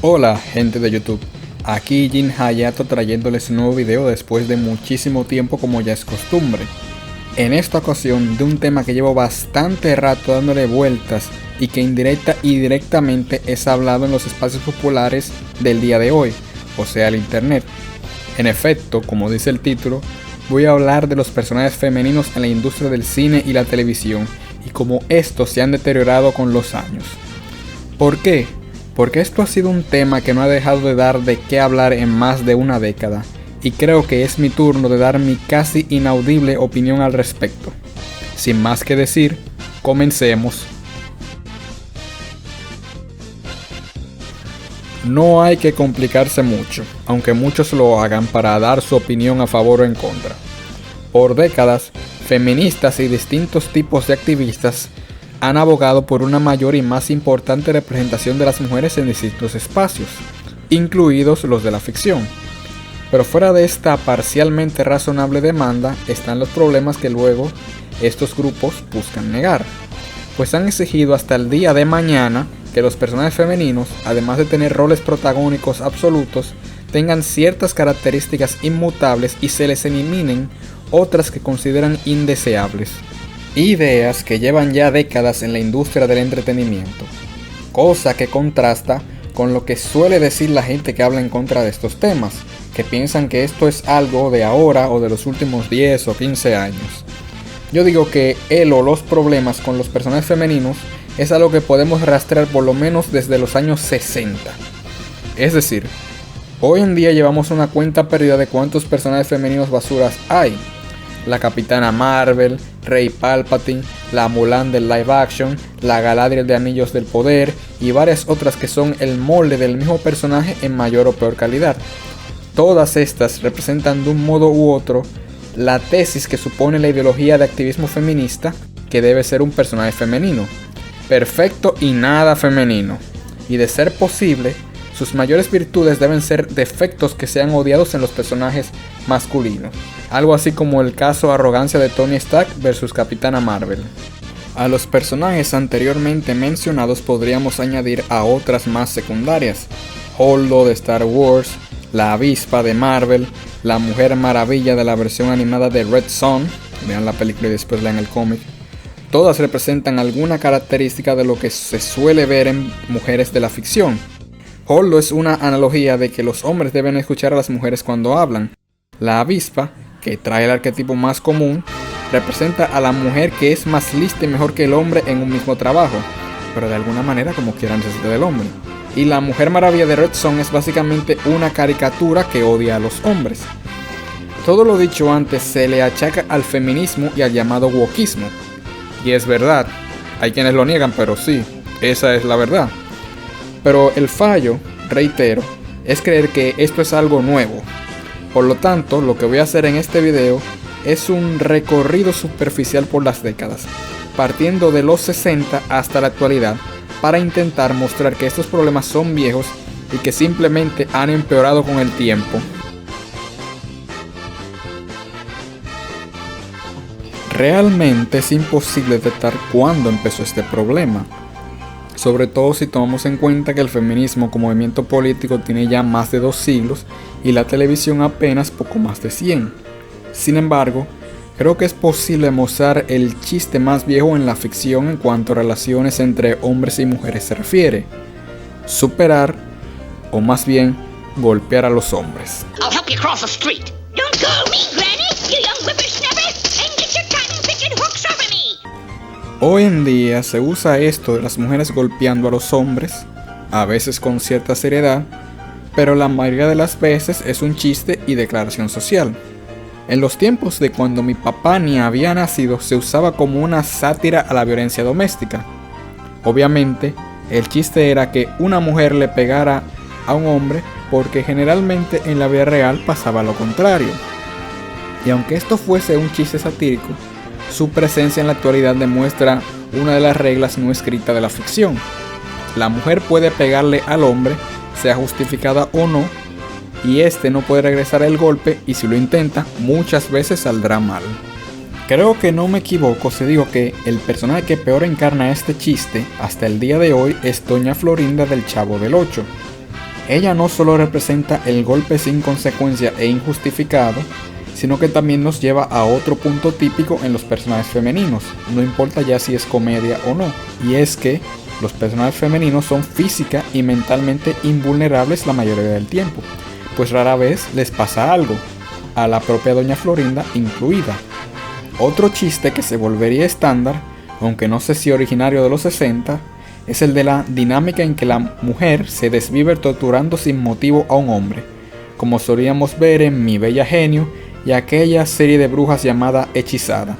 Hola gente de YouTube, aquí Jin Hayato trayéndoles un nuevo video después de muchísimo tiempo como ya es costumbre. En esta ocasión de un tema que llevo bastante rato dándole vueltas y que indirecta y directamente es hablado en los espacios populares del día de hoy, o sea el internet. En efecto, como dice el título, voy a hablar de los personajes femeninos en la industria del cine y la televisión y cómo estos se han deteriorado con los años. ¿Por qué? Porque esto ha sido un tema que no ha dejado de dar de qué hablar en más de una década, y creo que es mi turno de dar mi casi inaudible opinión al respecto. Sin más que decir, comencemos. No hay que complicarse mucho, aunque muchos lo hagan para dar su opinión a favor o en contra. Por décadas, feministas y distintos tipos de activistas han abogado por una mayor y más importante representación de las mujeres en distintos espacios, incluidos los de la ficción. Pero fuera de esta parcialmente razonable demanda están los problemas que luego estos grupos buscan negar, pues han exigido hasta el día de mañana que los personajes femeninos, además de tener roles protagónicos absolutos, tengan ciertas características inmutables y se les eliminen otras que consideran indeseables. Ideas que llevan ya décadas en la industria del entretenimiento, cosa que contrasta con lo que suele decir la gente que habla en contra de estos temas, que piensan que esto es algo de ahora o de los últimos 10 o 15 años. Yo digo que el o los problemas con los personajes femeninos es algo que podemos rastrear por lo menos desde los años 60. Es decir, hoy en día llevamos una cuenta perdida de cuántos personajes femeninos basuras hay. La Capitana Marvel, Rey Palpatine, la Mulan del live action, la Galadriel de Anillos del Poder y varias otras que son el molde del mismo personaje en mayor o peor calidad. Todas estas representan de un modo u otro la tesis que supone la ideología de activismo feminista, que debe ser un personaje femenino, perfecto y nada femenino, y de ser posible, sus mayores virtudes deben ser defectos que sean odiados en los personajes masculinos, algo así como el caso arrogancia de Tony Stark versus Capitana Marvel. A los personajes anteriormente mencionados podríamos añadir a otras más secundarias: Holdo de Star Wars, la Avispa de Marvel, la Mujer Maravilla de la versión animada de Red Son, vean la película y después lean el cómic. Todas representan alguna característica de lo que se suele ver en mujeres de la ficción. Holdo es una analogía de que los hombres deben escuchar a las mujeres cuando hablan. La Avispa, que trae el arquetipo más común, representa a la mujer que es más lista y mejor que el hombre en un mismo trabajo, pero de alguna manera como quiera necesita del hombre. Y la Mujer Maravilla de Red Son es básicamente una caricatura que odia a los hombres. Todo lo dicho antes se le achaca al feminismo y al llamado wokismo. Y es verdad, hay quienes lo niegan, pero sí, esa es la verdad. Pero el fallo, reitero, es creer que esto es algo nuevo. Por lo tanto, lo que voy a hacer en este video es un recorrido superficial por las décadas, partiendo de los 60 hasta la actualidad, para intentar mostrar que estos problemas son viejos y que simplemente han empeorado con el tiempo. Realmente es imposible detectar cuándo empezó este problema, sobre todo si tomamos en cuenta que el feminismo como movimiento político tiene ya más de 2 siglos y la televisión apenas poco más de 100. Sin embargo, creo que es posible mostrar el chiste más viejo en la ficción en cuanto a relaciones entre hombres y mujeres se refiere: superar, o más bien, golpear a los hombres. I'll help you cross the street. Don't call me Granny, you young whippersnapper, and get your cotton picking hooks off of me. Hoy en día se usa esto de las mujeres golpeando a los hombres, a veces con cierta seriedad, pero la mayoría de las veces es un chiste y declaración social. En los tiempos de cuando mi papá ni había nacido, se usaba como una sátira a la violencia doméstica. Obviamente, el chiste era que una mujer le pegara a un hombre porque generalmente en la vida real pasaba lo contrario. Y aunque esto fuese un chiste satírico, su presencia en la actualidad demuestra una de las reglas no escritas de la ficción. La mujer puede pegarle al hombre, sea justificada o no, y este no puede regresar el golpe, y si lo intenta, muchas veces saldrá mal. Creo que no me equivoco si digo que el personaje que peor encarna este chiste hasta el día de hoy es Doña Florinda del Chavo del Ocho. Ella no solo representa el golpe sin consecuencia e injustificado, sino que también nos lleva a otro punto típico en los personajes femeninos, no importa ya si es comedia o no, y es que los personajes femeninos son física y mentalmente invulnerables la mayoría del tiempo, pues rara vez les pasa algo, a la propia Doña Florinda incluida. Otro chiste que se volvería estándar, aunque no sé si originario de los 60, es el de la dinámica en que la mujer se desvive torturando sin motivo a un hombre, como solíamos ver en Mi Bella Genio y aquella serie de brujas llamada Hechizada.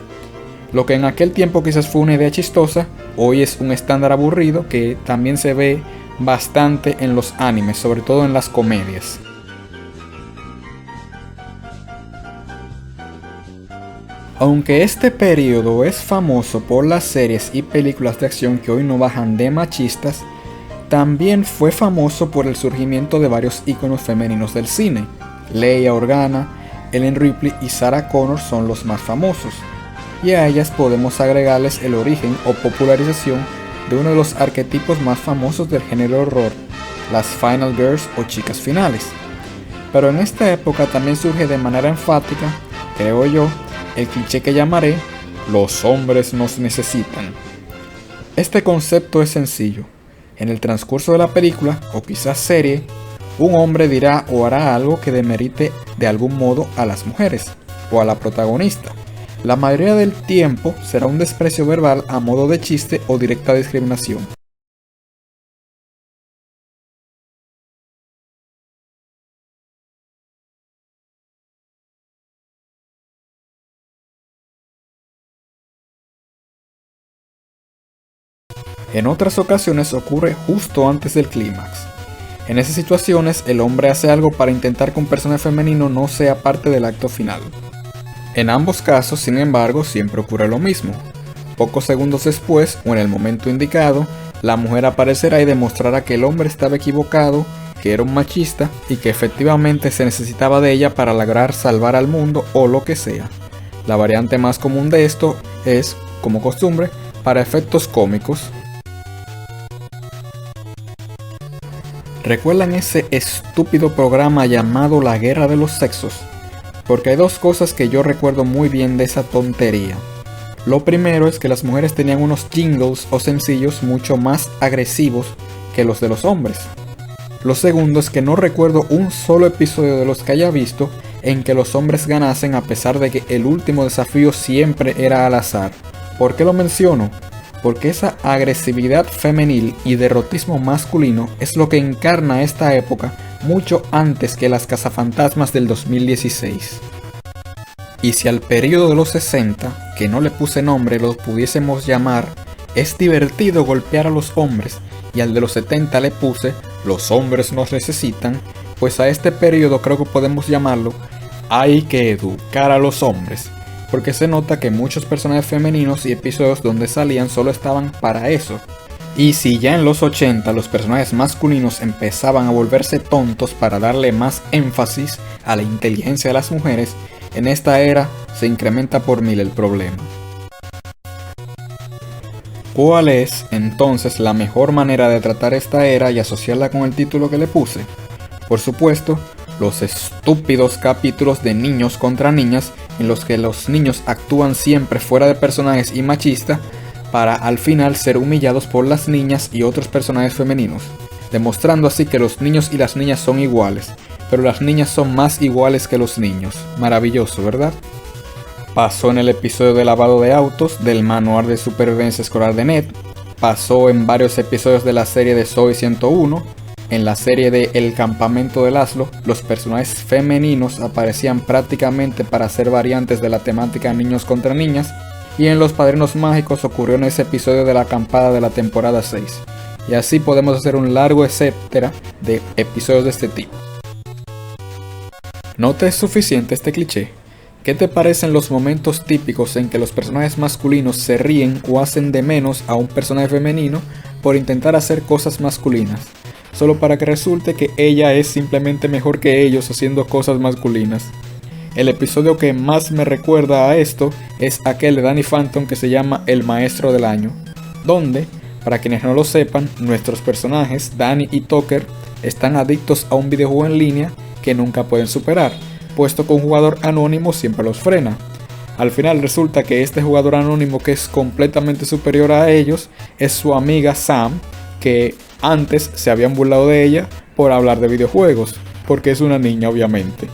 Lo que en aquel tiempo quizás fue una idea chistosa, hoy es un estándar aburrido que también se ve bastante en los animes, sobre todo en las comedias. Aunque este periodo es famoso por las series y películas de acción que hoy no bajan de machistas, también fue famoso por el surgimiento de varios íconos femeninos del cine. Leia Organa, Ellen Ripley y Sarah Connor son los más famosos, y a ellas podemos agregarles el origen o popularización de uno de los arquetipos más famosos del género horror, las Final Girls o chicas finales. Pero en esta época también surge de manera enfática, creo yo, el cliché que llamaré "los hombres nos necesitan". Este concepto es sencillo. En el transcurso de la película, o quizás serie, un hombre dirá o hará algo que demerite de algún modo a las mujeres, o a la protagonista. La mayoría del tiempo será un desprecio verbal a modo de chiste o directa discriminación. En otras ocasiones ocurre justo antes del clímax. En esas situaciones, el hombre hace algo para intentar que un personaje femenino no sea parte del acto final. En ambos casos, sin embargo, siempre ocurre lo mismo. Pocos segundos después, o en el momento indicado, la mujer aparecerá y demostrará que el hombre estaba equivocado, que era un machista y que efectivamente se necesitaba de ella para lograr salvar al mundo o lo que sea. La variante más común de esto es, como costumbre, para efectos cómicos. ¿Recuerdan ese estúpido programa llamado La Guerra de los Sexos? Porque hay dos cosas que yo recuerdo muy bien de esa tontería. Lo primero es que las mujeres tenían unos jingles o sencillos mucho más agresivos que los de los hombres. Lo segundo es que no recuerdo un solo episodio de los que haya visto en que los hombres ganasen a pesar de que el último desafío siempre era al azar. ¿Por qué lo menciono? Porque esa agresividad femenil y derrotismo masculino es lo que encarna esta época mucho antes que las cazafantasmas del 2016. Y si al periodo de los 60, que no le puse nombre, lo pudiésemos llamar "es divertido golpear a los hombres", y al de los 70 le puse "los hombres nos necesitan", pues a este periodo creo que podemos llamarlo "hay que educar a los hombres", porque se nota que muchos personajes femeninos y episodios donde salían solo estaban para eso. Y si ya en los 80 los personajes masculinos empezaban a volverse tontos para darle más énfasis a la inteligencia de las mujeres, en esta era se incrementa por 1000 el problema. ¿Cuál es, entonces, la mejor manera de tratar esta era y asociarla con el título que le puse? Por supuesto, los estúpidos capítulos de niños contra niñas en los que los niños actúan siempre fuera de personajes y machista para al final ser humillados por las niñas y otros personajes femeninos, demostrando así que los niños y las niñas son iguales, pero las niñas son más iguales que los niños. Maravilloso, ¿verdad? Pasó en el episodio de lavado de autos del manual de supervivencia escolar de Ned, pasó en varios episodios de la serie de Zoey 101, en la serie de El campamento de Laszlo, los personajes femeninos aparecían prácticamente para ser variantes de la temática niños contra niñas, y en Los Padrinos Mágicos ocurrió en ese episodio de la acampada de la temporada 6. Y así podemos hacer un largo etcétera de episodios de este tipo. ¿No te es suficiente este cliché? ¿Qué te parecen los momentos típicos en que los personajes masculinos se ríen o hacen de menos a un personaje femenino por intentar hacer cosas masculinas, solo para que resulte que ella es simplemente mejor que ellos haciendo cosas masculinas? El episodio que más me recuerda a esto es aquel de Danny Phantom que se llama El Maestro del Año, donde, Para quienes no lo sepan, nuestros personajes, Danny y Tucker, están adictos a un videojuego en línea que nunca pueden superar, puesto que un jugador anónimo siempre los frena. Al final resulta que este jugador anónimo, que es completamente superior a ellos, es su amiga Sam, que antes se habían burlado de ella por hablar de videojuegos, porque es una niña obviamente.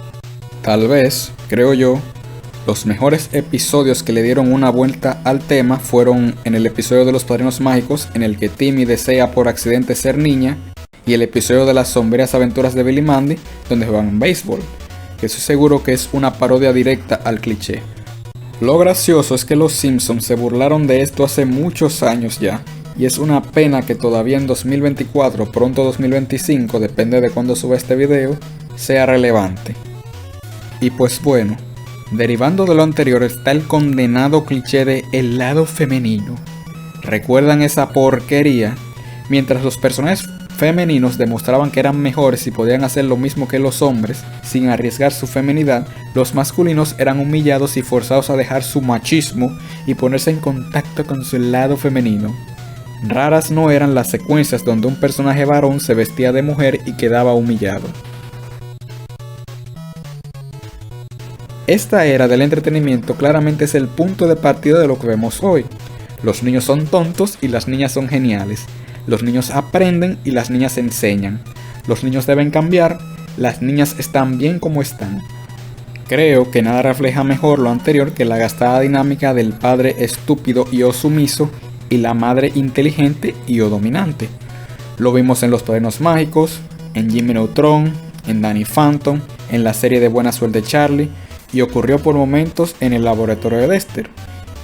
Tal vez, creo yo, los mejores episodios que le dieron una vuelta al tema fueron en el episodio de los Padrinos Mágicos, en el que Timmy desea por accidente ser niña, y el episodio de las sombrías aventuras de Billy y Mandy, donde juegan béisbol, que estoy seguro que es una parodia directa al cliché. Lo gracioso es que los Simpsons se burlaron de esto hace muchos años ya, y es una pena que todavía en 2024, pronto 2025, depende de cuándo suba este video, sea relevante. Y pues bueno, derivando de lo anterior está el condenado cliché de el lado femenino. ¿Recuerdan esa porquería? Mientras los personajes femeninos demostraban que eran mejores y podían hacer lo mismo que los hombres sin arriesgar su feminidad, los masculinos eran humillados y forzados a dejar su machismo y ponerse en contacto con su lado femenino. Raras no eran las secuencias donde un personaje varón se vestía de mujer y quedaba humillado. Esta era del entretenimiento claramente es el punto de partida de lo que vemos hoy. Los niños son tontos y las niñas son geniales. Los niños aprenden y las niñas enseñan. Los niños deben cambiar, las niñas están bien como están. Creo que nada refleja mejor lo anterior que la gastada dinámica del padre estúpido y o sumiso y la madre inteligente y o dominante. Lo vimos en Los Padrinos Mágicos, en Jimmy Neutron, en Danny Phantom, en la serie de Buena Suerte Charlie, y ocurrió por momentos en el laboratorio de Dexter.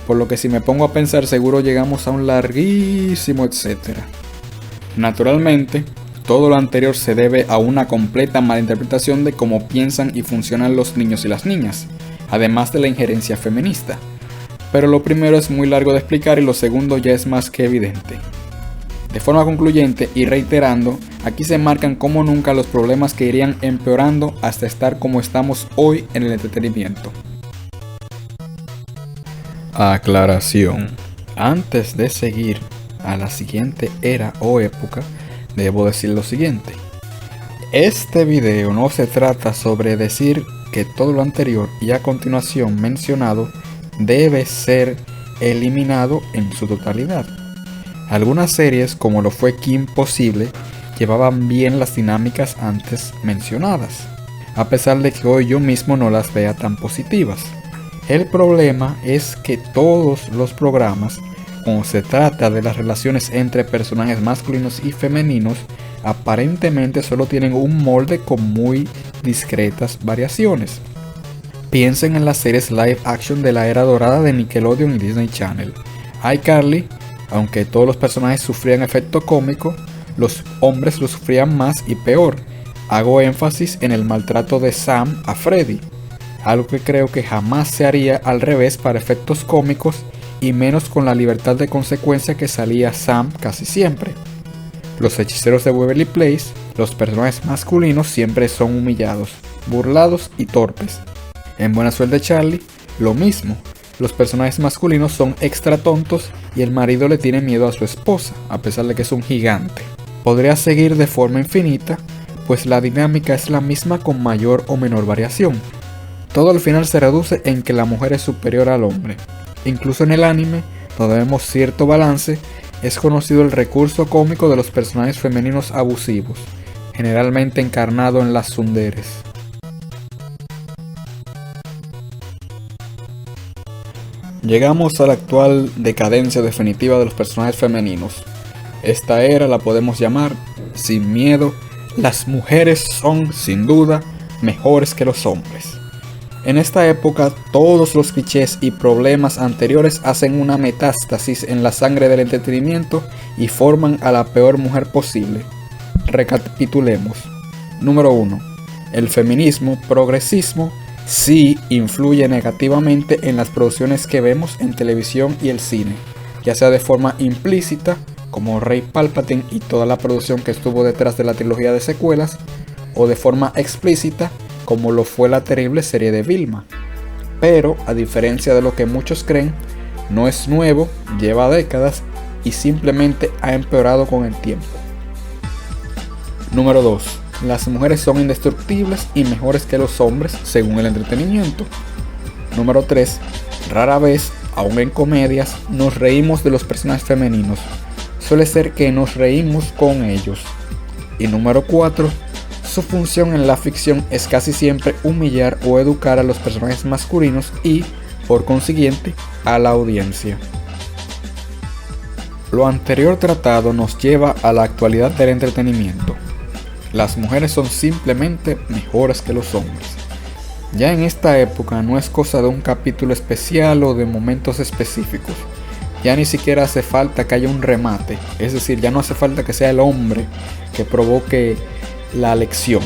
Por lo que si me pongo a pensar seguro llegamos a un larguísimo etcétera. Naturalmente, todo lo anterior se debe a una completa malinterpretación de cómo piensan y funcionan los niños y las niñas, además de la injerencia feminista. Pero lo primero es muy largo de explicar y lo segundo ya es más que evidente. De forma concluyente y reiterando, aquí se marcan como nunca los problemas que irían empeorando hasta estar como estamos hoy en el entretenimiento. Aclaración. Antes de seguir a la siguiente era o época, debo decir lo siguiente. Este video no se trata sobre decir que todo lo anterior y a continuación mencionado debe ser eliminado en su totalidad. Algunas series, como lo fue Kim Possible, llevaban bien las dinámicas antes mencionadas, a pesar de que hoy yo mismo no las vea tan positivas. El problema es que todos los programas, cuando se trata de las relaciones entre personajes masculinos y femeninos, aparentemente solo tienen un molde con muy discretas variaciones. Piensen en las series live action de la era dorada de Nickelodeon y Disney Channel. iCarly, aunque todos los personajes sufrían efecto cómico, los hombres lo sufrían más y peor. Hago énfasis en el maltrato de Sam a Freddy, algo que creo que jamás se haría al revés para efectos cómicos y menos con la libertad de consecuencia que salía Sam casi siempre. Los hechiceros de Waverly Place, los personajes masculinos siempre son humillados, burlados y torpes. En Buena Suerte Charlie, lo mismo. Los personajes masculinos son extra tontos y el marido le tiene miedo a su esposa, a pesar de que es un gigante. Podría seguir de forma infinita, pues la dinámica es la misma con mayor o menor variación. Todo al final se reduce en que la mujer es superior al hombre. Incluso en el anime, donde vemos cierto balance, es conocido el recurso cómico de los personajes femeninos abusivos, generalmente encarnado en las tsunderes. Llegamos a la actual decadencia definitiva de los personajes femeninos. Esta era la podemos llamar, sin miedo, las mujeres son, sin duda, mejores que los hombres. En esta época, todos los clichés y problemas anteriores hacen una metástasis en la sangre del entretenimiento y forman a la peor mujer posible. Recapitulemos. Número 1. El feminismo, progresismo, sí influye negativamente en las producciones que vemos en televisión y el cine, ya sea de forma implícita, como Rey Palpatine y toda la producción que estuvo detrás de la trilogía de secuelas, o de forma explícita, como lo fue la terrible serie de Vilma. Pero, a diferencia de lo que muchos creen, no es nuevo, lleva décadas y simplemente ha empeorado con el tiempo. Número 2. Las mujeres son indestructibles y mejores que los hombres según el entretenimiento. Número 3. Rara vez, aun en comedias, nos reímos de los personajes femeninos. Suele ser que nos reímos con ellos. Y número 4. Su función en la ficción es casi siempre humillar o educar a los personajes masculinos y, por consiguiente, a la audiencia. Lo anterior tratado nos lleva a la actualidad del entretenimiento. Las mujeres son simplemente mejores que los hombres. Ya en esta época no es cosa de un capítulo especial o de momentos específicos. Ya ni siquiera hace falta que haya un remate, es decir, ya no hace falta que sea el hombre que provoque la lección.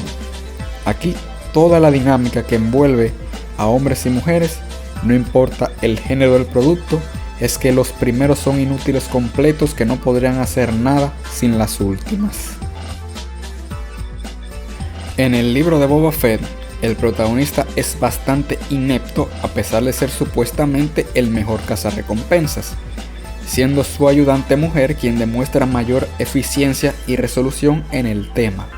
Aquí toda la dinámica que envuelve a hombres y mujeres, no importa el género del producto, es que los primeros son inútiles completos que no podrían hacer nada sin las últimas. En el libro de Boba Fett, el protagonista es bastante inepto a pesar de ser supuestamente el mejor cazarrecompensas, siendo su ayudante mujer quien demuestra mayor eficiencia y resolución en el tema.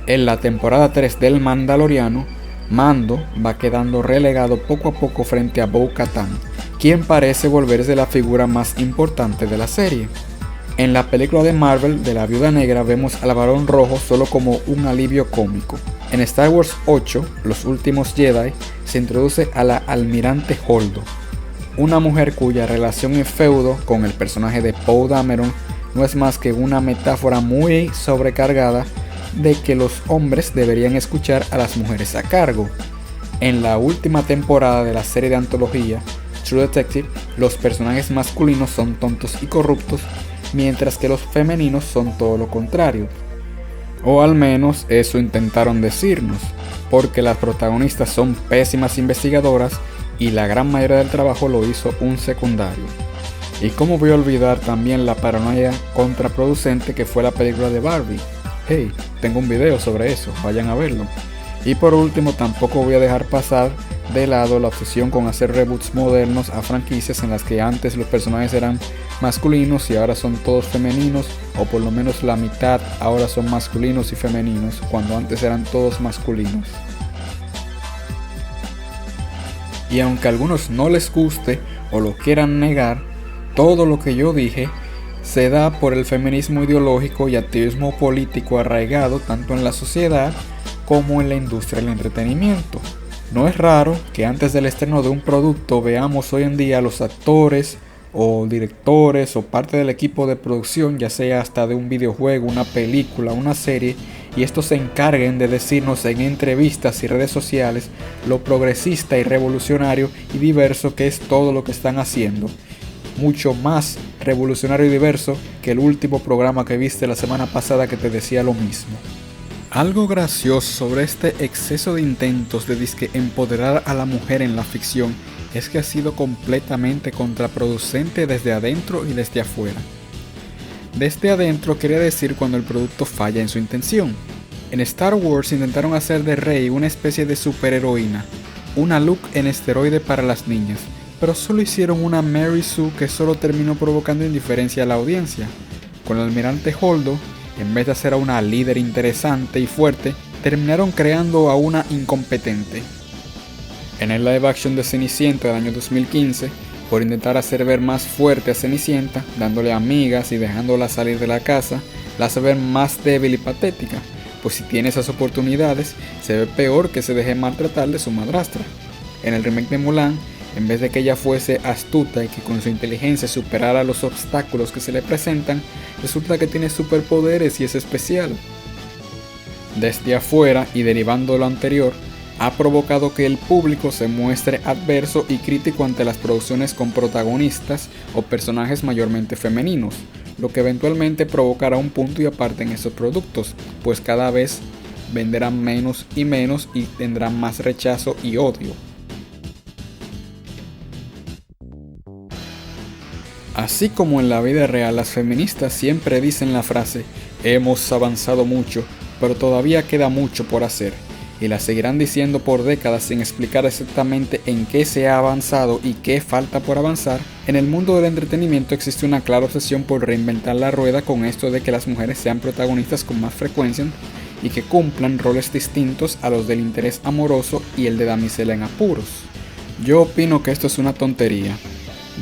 En la temporada 3 del Mandaloriano, Mando va quedando relegado poco a poco frente a Bo-Katan, quien parece volverse la figura más importante de la serie. En la película de Marvel de la Viuda Negra vemos al Barón Rojo solo como un alivio cómico. En Star Wars 8, Los Últimos Jedi, se introduce a la Almirante Holdo, una mujer cuya relación y feudo con el personaje de Poe Dameron no es más que una metáfora muy sobrecargada de que los hombres deberían escuchar a las mujeres a cargo. En la última temporada de la serie de antología True Detective, los personajes masculinos son tontos y corruptos, mientras que los femeninos son todo lo contrario. O al menos eso intentaron decirnos, porque las protagonistas son pésimas investigadoras y la gran mayoría del trabajo lo hizo un secundario. Y cómo voy a olvidar también la paranoia contraproducente que fue la película de Barbie. Hey, tengo un video sobre eso, vayan a verlo. Y por último, tampoco voy a dejar pasar de lado la obsesión con hacer reboots modernos a franquicias en las que antes los personajes eran masculinos y ahora son todos femeninos, o por lo menos la mitad ahora son masculinos y femeninos, cuando antes eran todos masculinos. Y aunque a algunos no les guste o lo quieran negar, todo lo que yo dije se da por el feminismo ideológico y activismo político arraigado tanto en la sociedad como en la industria del entretenimiento. No es raro que antes del estreno de un producto veamos hoy en día a los actores o directores o parte del equipo de producción, ya sea hasta de un videojuego, una película, una serie, y estos se encarguen de decirnos en entrevistas y redes sociales lo progresista y revolucionario y diverso que es todo lo que están haciendo. Mucho más revolucionario y diverso que el último programa que viste la semana pasada que te decía lo mismo. Algo gracioso sobre este exceso de intentos de disque empoderar a la mujer en la ficción es que ha sido completamente contraproducente desde adentro y desde afuera. Desde adentro quería decir cuando el producto falla en su intención. En Star Wars intentaron hacer de Rey una especie de superheroína, una Luke en esteroide para las niñas, pero solo hicieron una Mary Sue que solo terminó provocando indiferencia a la audiencia. Con el Almirante Holdo, en vez de hacer a una líder interesante y fuerte, terminaron creando a una incompetente. En el live action de Cenicienta del año 2015, por intentar hacer ver más fuerte a Cenicienta, dándole amigas y dejándola salir de la casa, la hace ver más débil y patética, pues si tiene esas oportunidades, se ve peor que se deje maltratar de su madrastra. En el remake de Mulan, en vez de que ella fuese astuta y que con su inteligencia superara los obstáculos que se le presentan, resulta que tiene superpoderes y es especial. Desde afuera y derivando de lo anterior, ha provocado que el público se muestre adverso y crítico ante las producciones con protagonistas o personajes mayormente femeninos, lo que eventualmente provocará un punto y aparte en esos productos, pues cada vez venderán menos y menos y tendrán más rechazo y odio. Así como en la vida real, las feministas siempre dicen la frase "hemos avanzado mucho, pero todavía queda mucho por hacer", y la seguirán diciendo por décadas sin explicar exactamente en qué se ha avanzado y qué falta por avanzar, en el mundo del entretenimiento existe una clara obsesión por reinventar la rueda con esto de que las mujeres sean protagonistas con más frecuencia y que cumplan roles distintos a los del interés amoroso y el de damisela en apuros. Yo opino que esto es una tontería.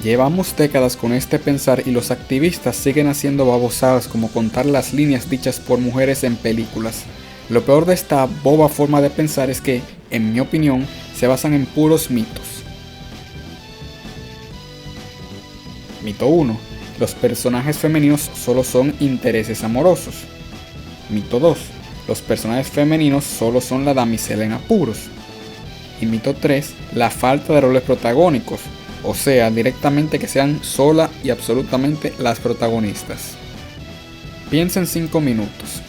Llevamos décadas con este pensar y los activistas siguen haciendo babosadas como contar las líneas dichas por mujeres en películas. Lo peor de esta boba forma de pensar es que, en mi opinión, se basan en puros mitos. Mito 1. Los personajes femeninos solo son intereses amorosos. Mito 2. Los personajes femeninos solo son la damisela en apuros. Y mito 3. La falta de roles protagónicos, o sea, directamente que sean sola y absolutamente las protagonistas. Piensen 5 minutos.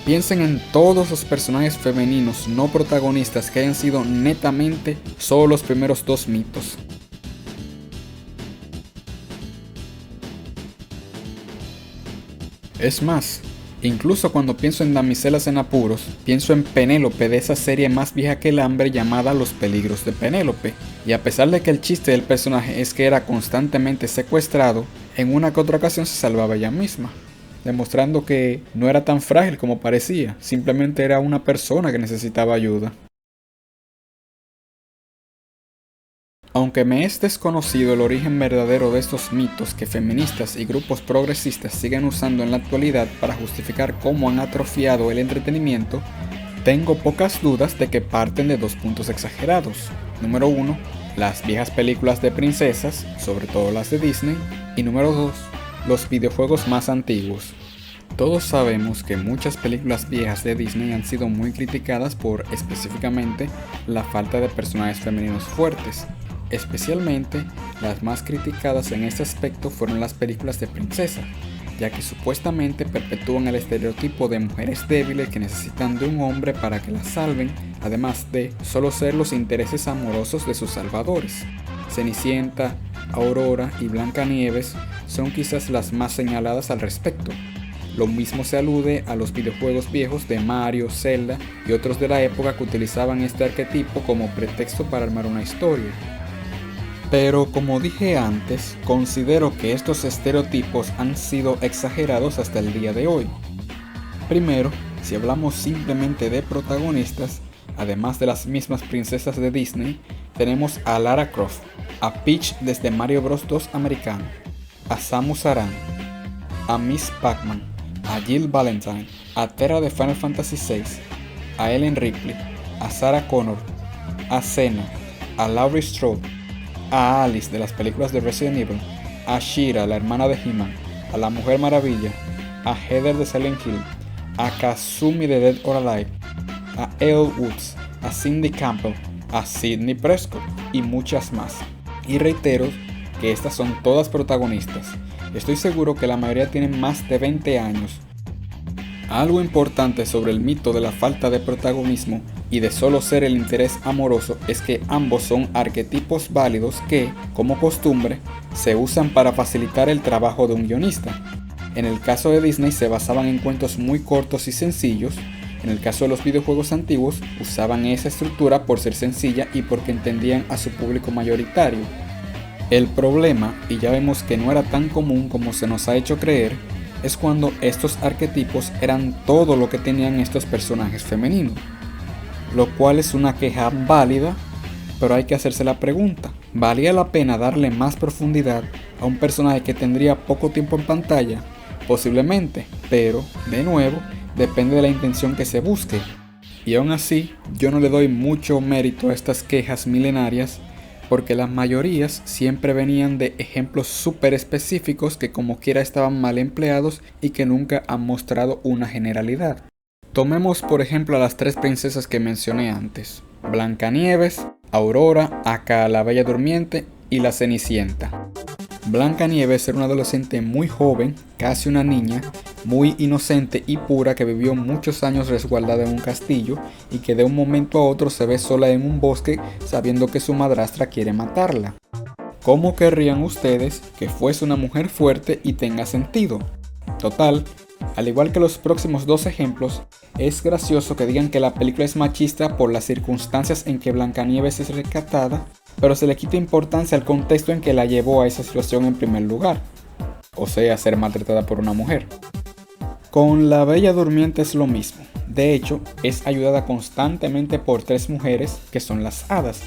Piensen en todos los personajes femeninos no protagonistas que hayan sido netamente solo los primeros 2 mitos. Es más, incluso cuando pienso en damiselas en apuros, pienso en Penélope de esa serie más vieja que el hambre llamada Los peligros de Penélope, y a pesar de que el chiste del personaje es que era constantemente secuestrado, en una que otra ocasión se salvaba ella misma, demostrando que no era tan frágil como parecía, simplemente era una persona que necesitaba ayuda. Aunque me es desconocido el origen verdadero de estos mitos que feministas y grupos progresistas siguen usando en la actualidad para justificar cómo han atrofiado el entretenimiento, tengo pocas dudas de que parten de 2 puntos exagerados. Número 1, las viejas películas de princesas, sobre todo las de Disney, y número 2, los videojuegos más antiguos. Todos sabemos que muchas películas viejas de Disney han sido muy criticadas por específicamente la falta de personajes femeninos fuertes. Especialmente, las más criticadas en este aspecto fueron las películas de princesa, ya que supuestamente perpetúan el estereotipo de mujeres débiles que necesitan de un hombre para que las salven, además de solo ser los intereses amorosos de sus salvadores. Cenicienta, Aurora y Blancanieves son quizás las más señaladas al respecto. Lo mismo se alude a los videojuegos viejos de Mario, Zelda y otros de la época que utilizaban este arquetipo como pretexto para armar una historia. Pero como dije antes, considero que estos estereotipos han sido exagerados hasta el día de hoy. Primero, si hablamos simplemente de protagonistas, además de las mismas princesas de Disney, tenemos a Lara Croft, a Peach desde Mario Bros. 2 americano, a Samus Aran, a Miss Pac-Man, a Jill Valentine, a Terra de Final Fantasy VI, a Ellen Ripley, a Sarah Connor, a Xena, a Laurie Strode, a Alice de las películas de Resident Evil, a She-Ra, la hermana de He-Man, a la Mujer Maravilla, a Heather de Silent Hill, a Kazumi de Dead or Alive, a Elle Woods, a Cindy Campbell, a Sidney Prescott y muchas más. Y reitero que estas son todas protagonistas. Estoy seguro que la mayoría tienen más de 20 años. Algo importante sobre el mito de la falta de protagonismo y de solo ser el interés amoroso es que ambos son arquetipos válidos que, como costumbre, se usan para facilitar el trabajo de un guionista. En el caso de Disney se basaban en cuentos muy cortos y sencillos. En el caso de los videojuegos antiguos usaban esa estructura por ser sencilla y porque entendían a su público mayoritario. El problema, y ya vemos que no era tan común como se nos ha hecho creer, es cuando estos arquetipos eran todo lo que tenían estos personajes femeninos. Lo cual es una queja válida, pero hay que hacerse la pregunta: ¿valía la pena darle más profundidad a un personaje que tendría poco tiempo en pantalla? Posiblemente, pero, de nuevo, depende de la intención que se busque. Y aún así, yo no le doy mucho mérito a estas quejas milenarias, porque las mayorías siempre venían de ejemplos súper específicos que como quiera estaban mal empleados y que nunca han mostrado una generalidad. Tomemos por ejemplo a las 3 princesas que mencioné antes: Blancanieves, Aurora, aka la Bella Durmiente, y la Cenicienta. Blancanieves era una adolescente muy joven, casi una niña, muy inocente y pura que vivió muchos años resguardada en un castillo y que de un momento a otro se ve sola en un bosque sabiendo que su madrastra quiere matarla. ¿Cómo querrían ustedes que fuese una mujer fuerte y tenga sentido? Total, Al igual que los próximos dos ejemplos, es gracioso que digan que la película es machista por las circunstancias en que Blancanieves es rescatada, pero se le quita importancia al contexto en que la llevó a esa situación en primer lugar, o sea, ser maltratada por una mujer. Con la Bella Durmiente es lo mismo. De hecho, es ayudada constantemente por tres mujeres que son las hadas,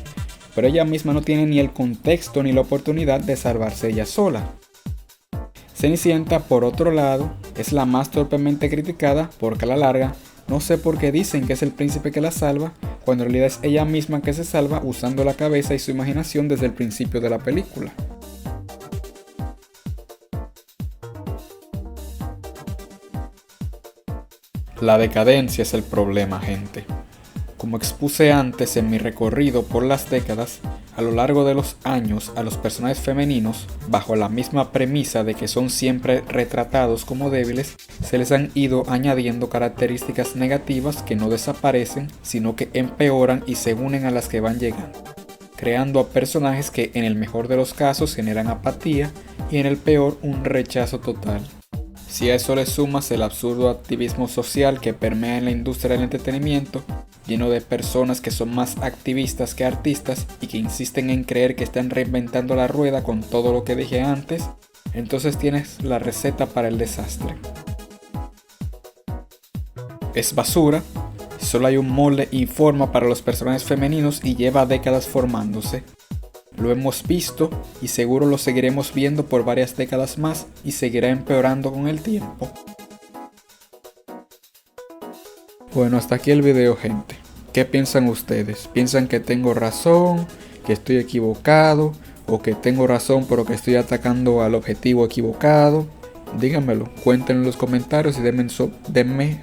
pero ella misma no tiene ni el contexto ni la oportunidad de salvarse ella sola. Cenicienta, por otro lado, es la más torpemente criticada porque a la larga no sé por qué dicen que es el príncipe que la salva, cuando en realidad es ella misma que se salva usando la cabeza y su imaginación desde el principio de la película. La decadencia es el problema, gente. Como expuse antes en mi recorrido por las décadas, a lo largo de los años a los personajes femeninos, bajo la misma premisa de que son siempre retratados como débiles, se les han ido añadiendo características negativas que no desaparecen, sino que empeoran y se unen a las que van llegando, creando a personajes que en el mejor de los casos generan apatía y en el peor un rechazo total. Si a eso le sumas el absurdo activismo social que permea en la industria del entretenimiento, lleno de personas que son más activistas que artistas y que insisten en creer que están reinventando la rueda con todo lo que dije antes, entonces tienes la receta para el desastre. Es basura, solo hay un molde y forma para los personajes femeninos y lleva décadas formándose. Lo hemos visto y seguro lo seguiremos viendo por varias décadas más y seguirá empeorando con el tiempo. Bueno, hasta aquí el video, gente. ¿Qué piensan ustedes? ¿Piensan que tengo razón, que estoy equivocado, o que tengo razón pero que estoy atacando al objetivo equivocado? Díganmelo, cuéntenlo en los comentarios y denme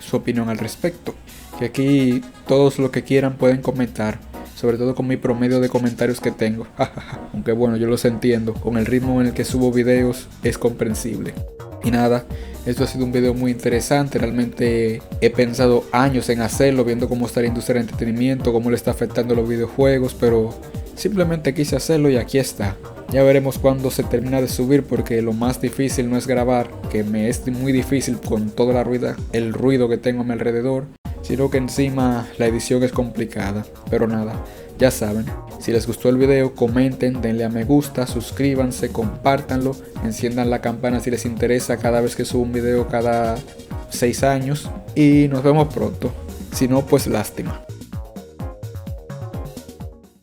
su opinión al respecto. Que aquí todos los que quieran pueden comentar, sobre todo con mi promedio de comentarios que tengo. Aunque bueno, yo los entiendo, con el ritmo en el que subo videos es comprensible. Y nada, esto ha sido un video muy interesante, realmente he pensado años en hacerlo, viendo cómo está la industria del entretenimiento, cómo le está afectando los videojuegos, pero simplemente quise hacerlo y aquí está. Ya veremos cuándo se termina de subir, porque lo más difícil no es grabar, que me es muy difícil con toda el ruido que tengo a mi alrededor, sino que encima la edición es complicada. Pero nada, ya saben, si les gustó el video, comenten, denle a me gusta, suscríbanse, compártanlo, enciendan la campana si les interesa cada vez que subo un video cada 6 años y nos vemos pronto. Si no, pues lástima.